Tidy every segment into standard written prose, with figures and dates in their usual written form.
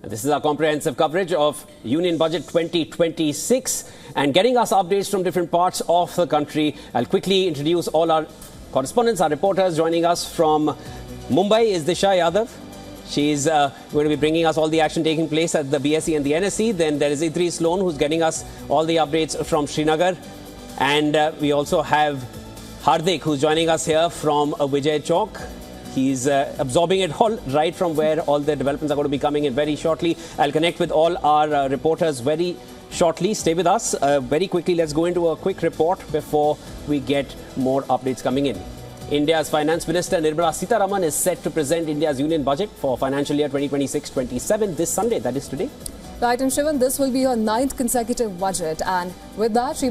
This is our comprehensive coverage of Union Budget 2026 and getting us updates from different parts of the country. I'll quickly introduce all our correspondents, our reporters. Joining us from Mumbai is Disha Yadav. She's going to be bringing us all the action taking place at the BSE and the NSE. Then there is Idris Sloan, who's getting us all the updates from Srinagar. And we also have Hardik, who's joining us here from Vijay Chowk. He's absorbing it all right from where all the developments are going to be coming in very shortly. I'll connect with all our reporters very shortly. Stay with us. Very quickly, let's go into a quick report before we get more updates coming in. India's Finance Minister Nirmala Sitharaman is set to present India's Union Budget for financial year 2026-27 this Sunday, that is today. Right, and Shivan, this will be her 9th consecutive budget, and with that, she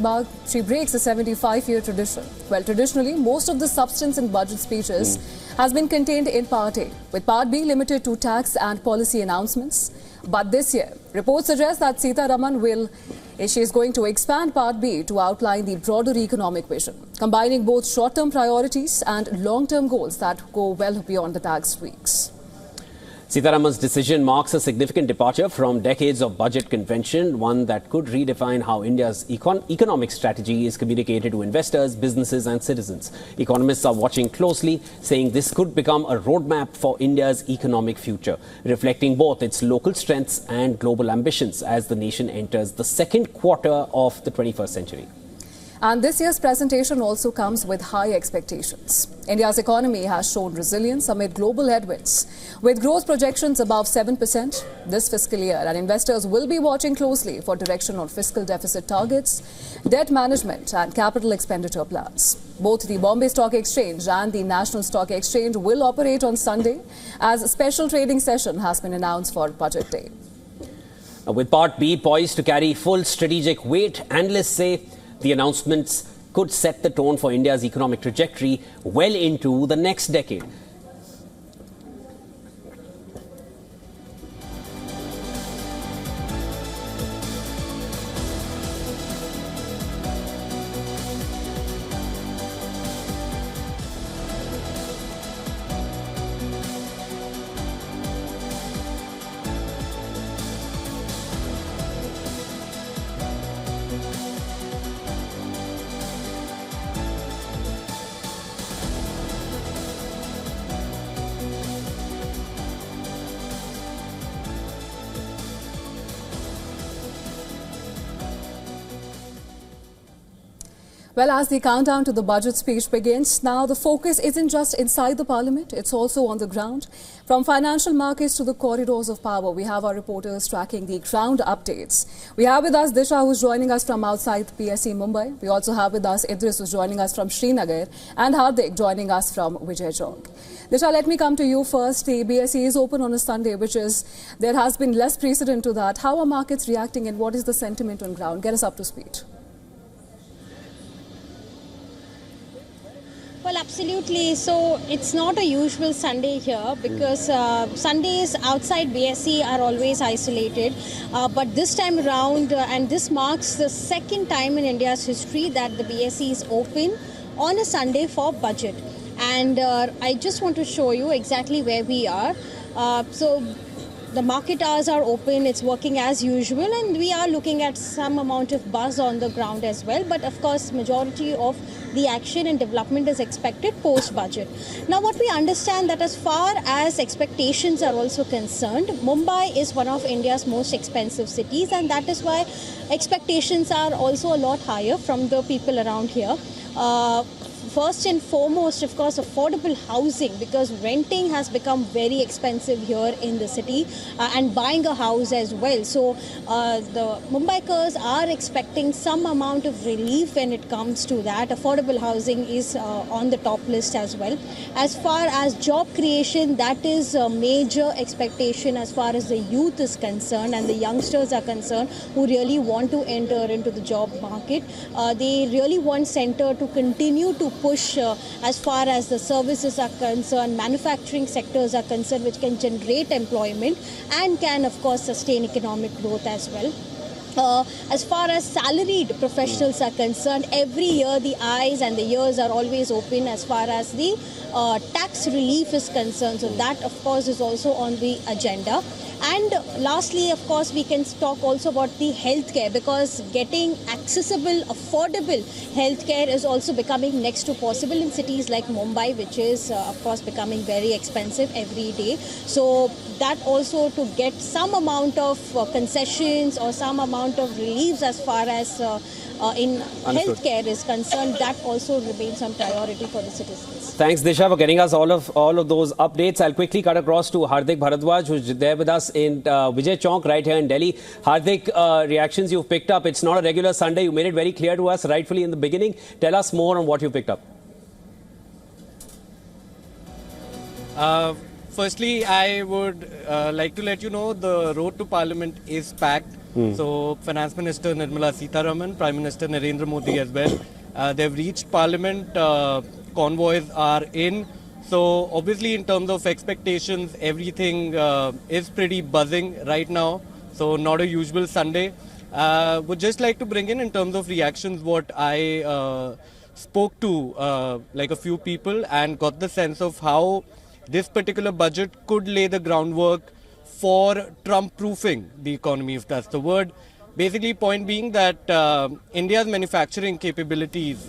breaks a 75-year tradition. Well, traditionally, most of the substance in budget speeches has been contained in Part A, with Part B limited to tax and policy announcements. But this year, reports suggest that Sitharaman is going to expand Part B to outline the broader economic vision, combining both short-term priorities and long-term goals that go well beyond the tax tweaks. Sitharaman's decision marks a significant departure from decades of budget convention, one that could redefine how India's economic strategy is communicated to investors, businesses and citizens. Economists are watching closely, saying this could become a roadmap for India's economic future, reflecting both its local strengths and global ambitions as the nation enters the second quarter of the 21st century. And this year's presentation also comes with high expectations. India's economy has shown resilience amid global headwinds, with growth projections above 7% this fiscal year. And investors will be watching closely for direction on fiscal deficit targets, debt management and capital expenditure plans. Both the Bombay Stock Exchange and the National Stock Exchange will operate on Sunday, as a special trading session has been announced for Budget Day. With Part B poised to carry full strategic weight, analysts say the announcements could set the tone for India's economic trajectory well into the next decade. Well, as the countdown to the budget speech begins, now the focus isn't just inside the parliament, it's also on the ground. From financial markets to the corridors of power, we have our reporters tracking the ground updates. We have with us Disha, who's joining us from outside BSE Mumbai. We also have with us Idris, who's joining us from Srinagar, and Hardik joining us from Vijay Chowk. Disha, let me come to you first. The BSE is open on a Sunday, there has been less precedent to that. How are markets reacting and what is the sentiment on ground? Get us up to speed. Well, absolutely. So it's not a usual Sunday here because Sundays outside BSE are always isolated. But this time around, and this marks the second time in India's history that the BSE is open on a Sunday for budget. And I just want to show you exactly where we are. So the market hours are open, it's working as usual, and we are looking at some amount of buzz on the ground as well. But of course, majority of the action and development is expected post-budget. Now, what we understand that as far as expectations are also concerned, Mumbai is one of India's most expensive cities, and that is why expectations are also a lot higher from the people around here. First and foremost, of course, affordable housing, because renting has become very expensive here in the city and buying a house as well. So the Mumbaikars are expecting some amount of relief when it comes to that. Affordable housing is on the top list as well. As far as job creation, that is a major expectation as far as the youth is concerned and the youngsters are concerned who really want to enter into the job market. They really want Centre to continue to push as far as the services are concerned, manufacturing sectors are concerned, which can generate employment and can, of course, sustain economic growth as well. As far as salaried professionals are concerned, every year the eyes and the ears are always open as far as the tax relief is concerned. So that, of course, is also on the agenda. And lastly, of course, we can talk also about the healthcare, because getting accessible, affordable healthcare is also becoming next to possible in cities like Mumbai, which is of course becoming very expensive every day. So that also, to get some amount of concessions or some amount of reliefs as far as in healthcare is concerned, that also remains on priority for the citizens. Thanks, Disha, for getting us all of those updates. I'll quickly cut across to Hardik Bharadwaj, who's there with us in Vijay Chowk right here in Delhi. Hardik, reactions you've picked up. It's not a regular Sunday. You made it very clear to us rightfully in the beginning. Tell us more on what you picked up. Firstly, I would like to let you know the road to Parliament is packed. So, Finance Minister Nirmala Sitharaman, Prime Minister Narendra Modi as well, they've reached Parliament. Convoys are in. So, obviously, in terms of expectations, everything is pretty buzzing right now. So, not a usual Sunday. Would just like to bring in terms of reactions, what I spoke to like a few people and got the sense of how this particular budget could lay the groundwork for Trump-proofing the economy, if that's the word. Basically, point being that India's manufacturing capabilities,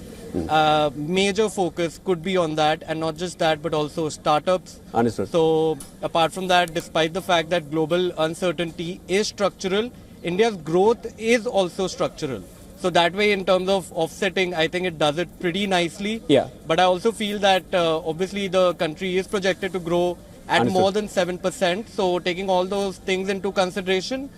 major focus could be on that, and not just that, but also startups. Understood. So, apart from that, despite the fact that global uncertainty is structural, India's growth is also structural. So that way, in terms of offsetting, I think it does it pretty nicely. Yeah. But I also feel that obviously the country is projected to grow at Understood. more than 7%. So taking all those things into consideration,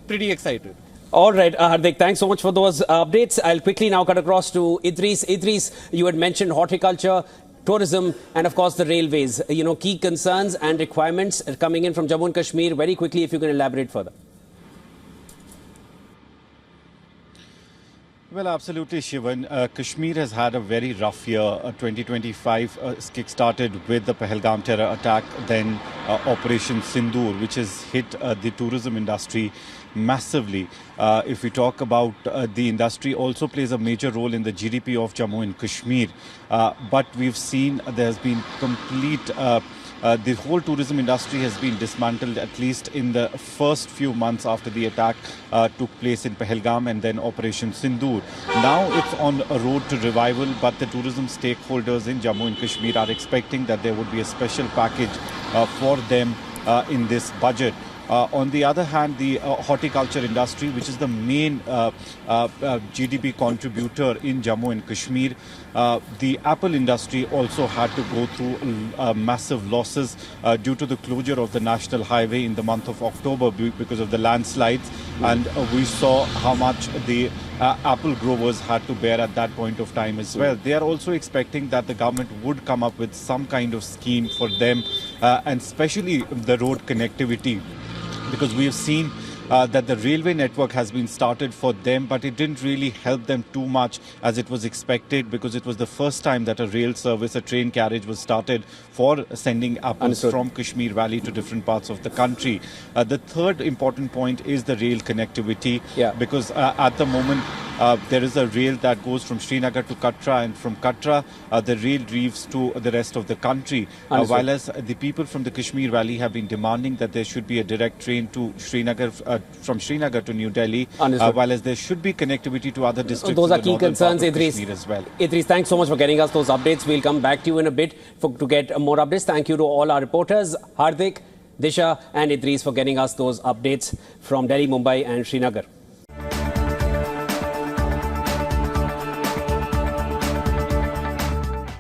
pretty excited. All right, Hardik, thanks so much for those updates. I'll quickly now cut across to Idris. Idris, you had mentioned horticulture, tourism, and of course the railways. You know, key concerns and requirements coming in from Jammu and Kashmir. Very quickly, if you can elaborate further. Well, absolutely, Shivan. Kashmir has had a very rough year. 2025 kick-started with the Pahalgam terror attack, then Operation Sindoor, which has hit the tourism industry massively. If we talk about the industry, also plays a major role in the GDP of Jammu and Kashmir. But we've seen there has been complete... the whole tourism industry has been dismantled, at least in the first few months after the attack took place in Pahalgam and then Operation Sindoor. Now it's on a road to revival, but the tourism stakeholders in Jammu and Kashmir are expecting that there would be a special package for them in this budget. On the other hand, the horticulture industry, which is the main GDP contributor in Jammu and Kashmir, the apple industry also had to go through massive losses due to the closure of the national highway in the month of October because of the landslides. And we saw how much the apple growers had to bear at that point of time as well. They are also expecting that the government would come up with some kind of scheme for them, and especially the road connectivity. Because we have seen that the railway network has been started for them, but it didn't really help them too much as it was expected, because it was the first time that a rail service, a train carriage was started for sending apples from Kashmir Valley to different parts of the country. The third important point is the rail connectivity, because at the moment there is a rail that goes from Srinagar to Katra, and from Katra the rail reaches to the rest of the country. While as the people from the Kashmir Valley have been demanding that there should be a direct train to Srinagar, from Srinagar to New Delhi, while as there should be connectivity to other districts. Those are key concerns, Idris. As well. Idris, thanks so much for getting us those updates. We'll come back to you in a bit to get more updates. Thank you to all our reporters, Hardik, Disha and Idris, for getting us those updates from Delhi, Mumbai and Srinagar.